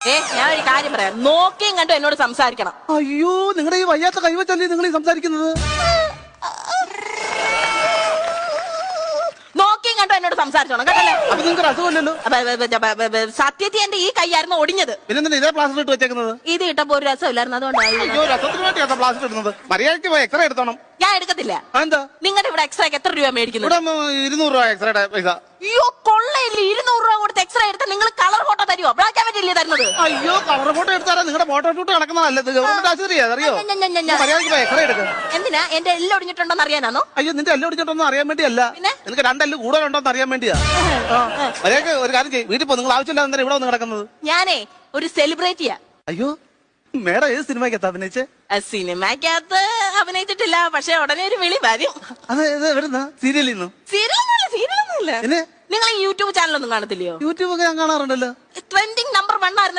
ഞാൻ ഒരു കാര്യം പറയാം, നോക്കിയും കണ്ടു എന്നോട് സംസാരിക്കണം. അയ്യോ, നിങ്ങളുടെ ഈ വയ്യാത്ത കൈവച്ചല്ലേ നിങ്ങൾ ഈ സംസാരിക്കുന്നത്? നോക്കിയും കണ്ടു എന്നോട് സംസാരിച്ചോണം കേട്ടല്ലേ? അപ്പൊ നിങ്ങൾക്ക് അസുഖമില്ലല്ലോ. സത്യത്തിൽ എന്റെ ഈ കൈയായിരുന്നു ഒടിഞ്ഞത്. പിന്നെ ഇതേ പ്ലാസ്റ്റർ ഇട്ട് വെച്ചേക്കുന്നത്? ഇത് ഇട്ടപ്പോ ഒരു രസമില്ലായിരുന്നു, അതുകൊണ്ടായി. അയ്യോ, രസത്തിന് വേണ്ടിയാ പ്ലാസ്റ്റർ ഇടുന്നത്. മര്യാദയ്ക്ക് പോയി എക്സ്റേ എടുത്തോണം. ഞാൻ എടുക്കത്തില്ല. എന്താ നിങ്ങളുടെ ഇവിടെ എക്സ്റേ എത്ര രൂപ മേടിക്കുന്നത്? ഇവിടെ 200 രൂപ എക്സ്റേയുടെ പൈസ. അയ്യോ, കൊള്ളയില്ല. 200 രൂപ കൊടുത്ത് എക്സ്റേ എടുത്താൽ നിങ്ങൾ കളർ ഫോട്ടോ തരുമോ? ബ്ലാക്ക് ആൻഡ് വൈറ്റ് തരുന്നത്? അയ്യോ, കളർ ഫോട്ടോ എടുത്താൽ നിങ്ങളുടെ ഫോട്ടോ ഷൂട്ട് നടക്കുന്നതല്ല. ഗവൺമെന്റ് ആശുപത്രിയാ, അറിയോ? മര്യാദയ്ക്ക് പോയി എക്സ്റേ എടുക്കുക. എന്തിനാ? എന്റെ എല്ലാം ഒടിഞ്ഞിട്ടുണ്ടോന്ന് അറിയാനാണോ? അയ്യോ, നിന്റെ എല്ലാം ഒടിഞ്ഞിട്ടൊന്നും അറിയാൻ വേണ്ടിയല്ല. നിനക്ക് 2 എല്ല് കൂടുതലുണ്ടോന്ന് അറിയാൻ വേണ്ടിയാ. മര്യാദയ്ക്ക് ഒരു കാര്യം ചെയ്യും, വീട്ടിൽ പോ. നിങ്ങൾ ആവശ്യമില്ലാതെ ഇവിടെ വന്ന് കിടക്കുന്നത്. ഞാനേ ഒരു സെലിബ്രിറ്റിയാ. അയ്യോ, മേഡം ഏത് സിനിമയ്ക്കകത്ത് അഭിനയിച്ചേ? സിനിമയ്ക്കകത്ത് അഭിനയിച്ചിട്ടില്ല, പക്ഷെ ഉടനെ ഒരു വിളി വരും. അത് എവിടുന്ന? സീരിയലിൽ നിന്നു? സീരിയലൊന്നുമില്ല. നിങ്ങൾ ഈ യൂട്യൂബ് ചാനലൊന്നും കാണത്തില്ലയോ? യൂട്യൂബ് ഒക്കെ ഞാൻ കാണാറുണ്ടല്ലോ. ട്രെൻഡിങ് നമ്പർ 1 ആയിരുന്നു